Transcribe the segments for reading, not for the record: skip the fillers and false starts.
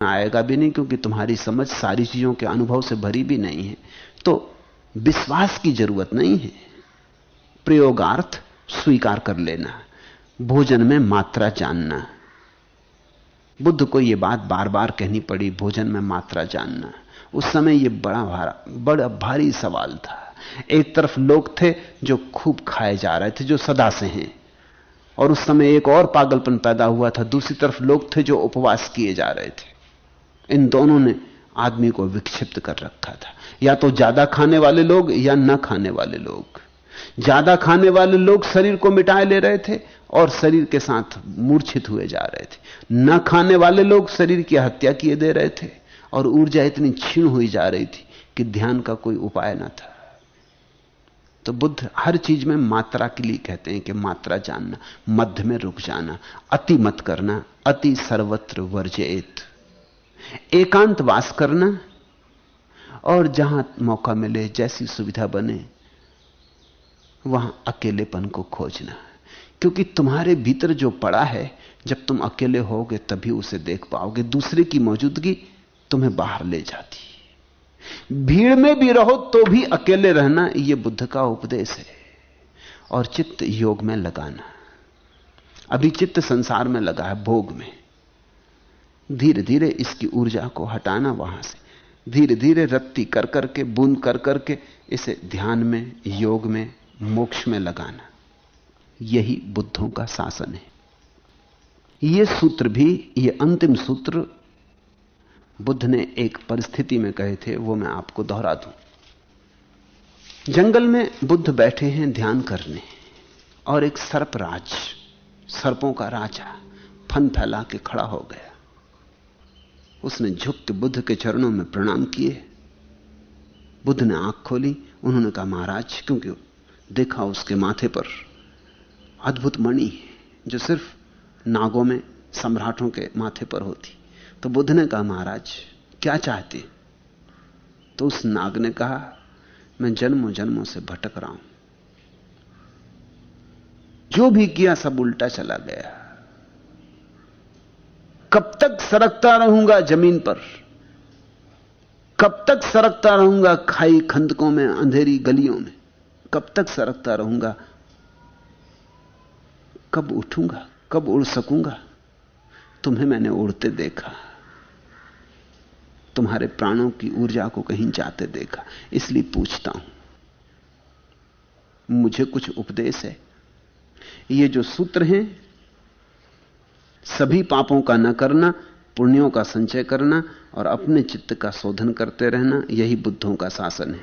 आएगा भी नहीं, क्योंकि तुम्हारी समझ सारी चीजों के अनुभव से भरी भी नहीं है। तो विश्वास की जरूरत नहीं है, प्रयोगार्थ स्वीकार कर लेना, भोजन में मात्रा जानना। बुद्ध को यह बात बार बार कहनी पड़ी, भोजन में मात्रा जानना। उस समय यह बड़ा भारी सवाल था। एक तरफ लोग थे जो खूब खाए जा रहे थे, जो सदा से हैं, और उस समय एक और पागलपन पैदा हुआ था, दूसरी तरफ लोग थे जो उपवास किए जा रहे थे। इन दोनों ने आदमी को विक्षिप्त कर रखा था। या तो ज्यादा खाने वाले लोग या न खाने वाले लोग। ज्यादा खाने वाले लोग शरीर को मिटाए ले रहे थे और शरीर के साथ मूर्छित हुए जा रहे थे। न खाने वाले लोग शरीर की हत्या किए दे रहे थे और ऊर्जा इतनी क्षीण हुई जा रही थी कि ध्यान का कोई उपाय न था। तो बुद्ध हर चीज में मात्रा के लिए कहते हैं कि मात्रा जानना, मध्य में रुक जाना, अति मत करना, अति सर्वत्र वर्जयेत। एकांत वास करना और जहां मौका मिले, जैसी सुविधा बने, वहां अकेलेपन को खोजना। क्योंकि तुम्हारे भीतर जो पड़ा है, जब तुम अकेले होगे तभी उसे देख पाओगे। दूसरे की मौजूदगी तुम्हें बाहर ले जाती। भीड़ में भी रहो तो भी अकेले रहना, यह बुद्ध का उपदेश है। और चित्त योग में लगाना। अभी चित्त संसार में लगा है, भोग में। धीरे धीरे इसकी ऊर्जा को हटाना वहां से, धीरे धीरे रत्ती कर करके, बूंद कर करके इसे ध्यान में, योग में, मोक्ष में लगाना। यही बुद्धों का शासन है। यह सूत्र भी, यह अंतिम सूत्र बुद्ध ने एक परिस्थिति में कहे थे, वो मैं आपको दोहरा दूं। जंगल में बुद्ध बैठे हैं ध्यान करने, और एक सर्पराज, सर्पों का राजा फन फैला के खड़ा हो गया। उसने झुक के बुद्ध के चरणों में प्रणाम किए। बुद्ध ने आंख खोली। उन्होंने कहा, महाराज, क्योंकि देखा उसके माथे पर अद्भुत मणि जो सिर्फ नागों में, सम्राटों के माथे पर होती। तो बुद्ध ने कहा, महाराज क्या चाहते? तो उस नाग ने कहा, मैं जन्मों जन्मों से भटक रहा हूं, जो भी किया सब उल्टा चला गया। कब तक सरकता रहूंगा जमीन पर? कब तक सरकता रहूंगा खाई खंदकों में, अंधेरी गलियों में? कब तक सरकता रहूंगा? कब उठूंगा? कब उड़ सकूंगा? तुम्हें मैंने उड़ते देखा, तुम्हारे प्राणों की ऊर्जा को कहीं जाते देखा, इसलिए पूछता हूं, मुझे कुछ उपदेश है? ये जो सूत्र हैं, सभी पापों का न करना, पुण्यों का संचय करना और अपने चित्त का शोधन करते रहना, यही बुद्धों का शासन है।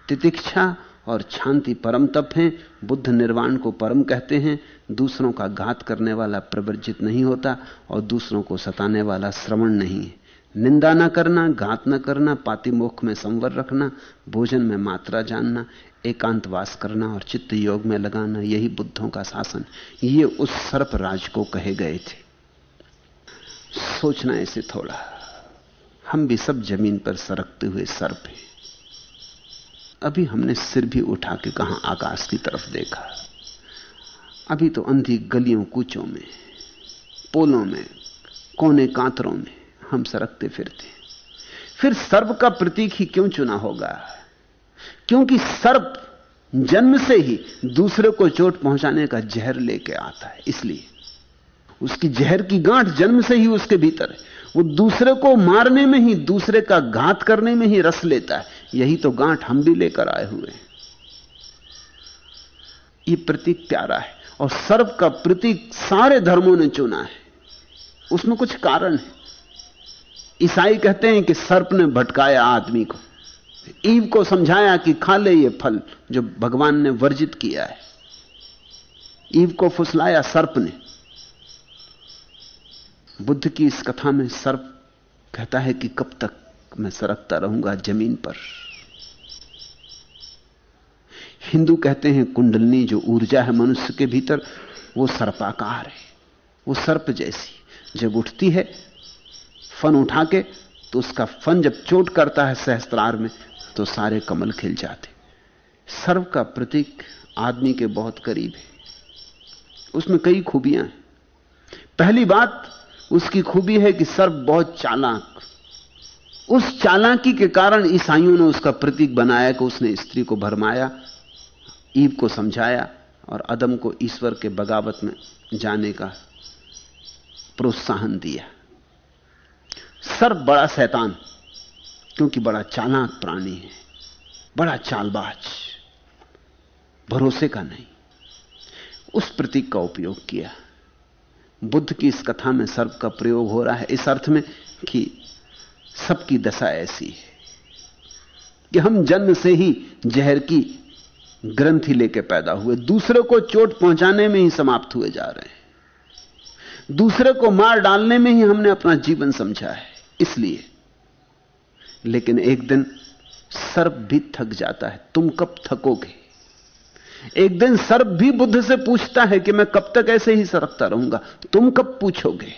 तितिक्षा और शांति परम तप हैं। बुद्ध निर्वाण को परम कहते हैं। दूसरों का घात करने वाला प्रवर्जित नहीं होता और दूसरों को सताने वाला श्रवण नहीं है। निंदा न करना, घात न करना, पातिमोक्ष में संवर रखना, भोजन में मात्रा जानना, एकांतवास करना और चित्त योग में लगाना, यही बुद्धों का शासन। ये उस सर्पराज को कहे गए थे। सोचना ऐसे थोड़ा, हम भी सब जमीन पर सरकते हुए सर्प हैं। अभी हमने सिर भी उठा के कहां आकाश की तरफ देखा। अभी तो अंधी गलियों कूचों में, पोलों में, कोने कांतरों में हम सरकते फिरते। फिर सर्प का प्रतीक ही क्यों चुना होगा? क्योंकि सर्प जन्म से ही दूसरे को चोट पहुंचाने का जहर लेके आता है। इसलिए उसकी जहर की गांठ जन्म से ही उसके भीतर है। वो दूसरे को मारने में ही, दूसरे का घात करने में ही रस लेता है। यही तो गांठ हम भी लेकर आए हुए हैं। ये प्रतीक प्यारा है और सर्प का प्रतीक सारे धर्मों ने चुना है। उसमें कुछ कारण है। ईसाई कहते हैं कि सर्प ने भटकाया आदमी को, ईव को समझाया कि खा ले ये फल जो भगवान ने वर्जित किया है। ईव को फुसलाया सर्प ने। बुद्ध की इस कथा में सर्प कहता है कि कब तक मैं सरकता रहूंगा जमीन पर। हिंदू कहते हैं कुंडलनी जो ऊर्जा है मनुष्य के भीतर, वो सर्पाकार है। वो सर्प जैसी जब उठती है फन उठा के, तो उसका फन जब चोट करता है सहस्त्रार में, तो सारे कमल खिल जाते। सर्प का प्रतीक आदमी के बहुत करीब है। उसमें कई खूबियां हैं। पहली बात, उसकी खूबी है कि सर्प बहुत चालाक, उस चालाकी के कारण ईसाइयों ने उसका प्रतीक बनाया कि उसने स्त्री को भरमाया, ईव को समझाया और अदम को ईश्वर के बगावत में जाने का प्रोत्साहन दिया। सर्प बड़ा शैतान, क्योंकि बड़ा चालाक प्राणी है, बड़ा चालबाज, भरोसे का नहीं। उस प्रतीक का उपयोग किया। बुद्ध की इस कथा में सर्प का प्रयोग हो रहा है इस अर्थ में कि सबकी दशा ऐसी है कि हम जन्म से ही जहर की ग्रंथि लेके पैदा हुए, दूसरे को चोट पहुंचाने में ही समाप्त हुए जा रहे हैं, दूसरे को मार डालने में ही हमने अपना जीवन समझा है। इसलिए लेकिन एक दिन सर्प भी थक जाता है। तुम कब थकोगे? एक दिन सर्प भी बुद्ध से पूछता है कि मैं कब तक ऐसे ही सरकता रहूंगा, तुम कब पूछोगे?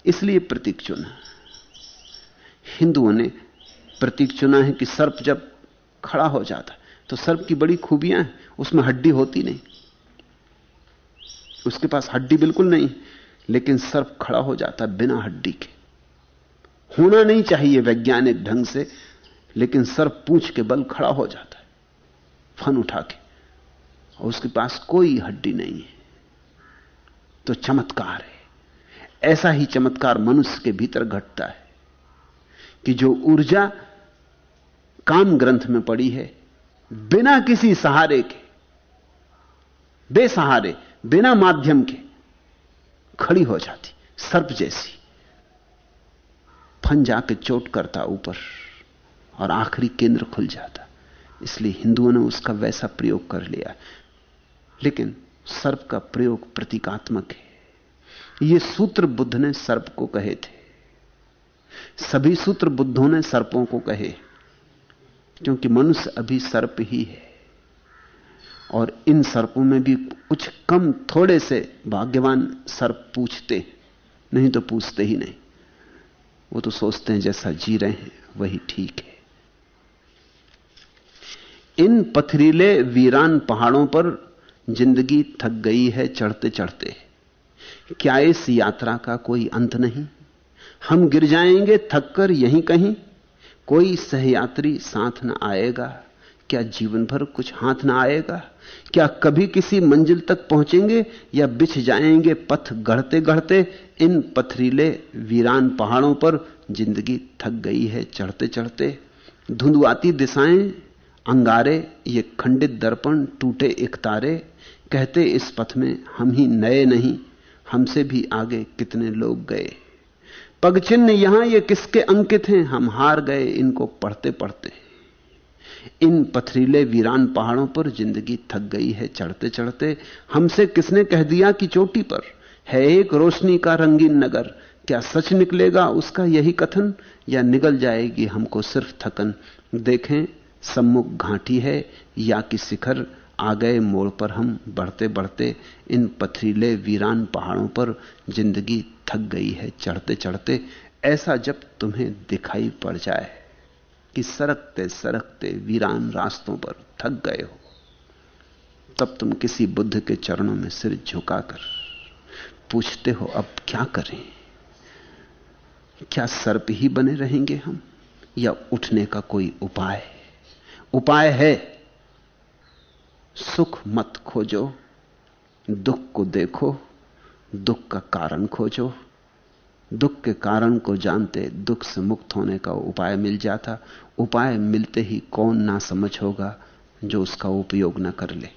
इसलिए प्रतीक चुना। हिंदुओं ने प्रतीक चुना है कि सर्प जब खड़ा हो जाता तो सर्प की बड़ी खूबियां हैं, उसमें हड्डी होती नहीं, उसके पास हड्डी बिल्कुल नहीं, लेकिन सर्प खड़ा हो जाता बिना हड्डी के। होना नहीं चाहिए वैज्ञानिक ढंग से, लेकिन सर्प पूंछ के बल खड़ा हो जाता है फन उठा के, और उसके पास कोई हड्डी नहीं है। तो चमत्कार है। ऐसा ही चमत्कार मनुष्य के भीतर घटता है कि जो ऊर्जा काम ग्रंथ में पड़ी है, बिना किसी सहारे के, बेसहारे, बिना माध्यम के खड़ी हो जाती, सर्प जैसी। फन जाके चोट करता ऊपर और आखिरी केंद्र खुल जाता। इसलिए हिंदुओं ने उसका वैसा प्रयोग कर लिया। लेकिन सर्प का प्रयोग प्रतीकात्मक है। ये सूत्र बुद्ध ने सर्प को कहे थे। सभी सूत्र बुद्धों ने सर्पों को कहे, क्योंकि मनुष्य अभी सर्प ही है। और इन सर्पों में भी कुछ कम थोड़े से भाग्यवान सर्प पूछते, नहीं तो पूछते ही नहीं। वो तो सोचते हैं जैसा जी रहे हैं वही ठीक है। इन पथरीले वीरान पहाड़ों पर जिंदगी थक गई है चढ़ते चढ़ते। क्या इस यात्रा का कोई अंत नहीं? हम गिर जाएंगे थक कर यहीं कहीं, कोई सहयात्री साथ न आएगा। क्या जीवन भर कुछ हाथ न आएगा? क्या कभी किसी मंजिल तक पहुंचेंगे या बिछ जाएंगे पथ गढ़ते गढ़ते? इन पथरीले वीरान पहाड़ों पर जिंदगी थक गई है चढ़ते चढ़ते। धुंधुआती दिशाएं, अंगारे, ये खंडित दर्पण, टूटे इकतारे, कहते इस पथ में हम ही नए नहीं, हमसे भी आगे कितने लोग गए। पगचिन्ह यहां ये किसके अंकित हैं, हम हार गए इनको पढ़ते पढ़ते। इन पथरीले वीरान पहाड़ों पर जिंदगी थक गई है चढ़ते चढ़ते। हमसे किसने कह दिया कि चोटी पर है एक रोशनी का रंगीन नगर? क्या सच निकलेगा उसका यही कथन, या निगल जाएगी हमको सिर्फ थकन? देखें सम्मुख घाटी है या कि शिखर, आ गए मोड़ पर हम बढ़ते बढ़ते। इन पथरीले वीरान पहाड़ों पर जिंदगी थक गई है चढ़ते चढ़ते। ऐसा जब तुम्हें दिखाई पड़ जाए कि सरकते सरकते वीरान रास्तों पर थक गए हो, तब तुम किसी बुद्ध के चरणों में सिर झुकाकर पूछते हो अब क्या करें? क्या सर्प ही बने रहेंगे हम, या उठने का कोई उपाय? उपाय है, सुख मत खोजो, दुख को देखो, दुख का कारण खोजो। दुख के कारण को जानते दुख से मुक्त होने का उपाय मिल जाता। उपाय मिलते ही कौन ना समझ होगा जो उसका उपयोग ना कर ले।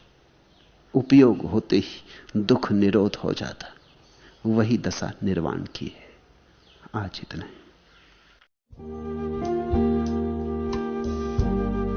उपयोग होते ही दुख निरोध हो जाता। वही दशा निर्वाण की है। आज इतना ही।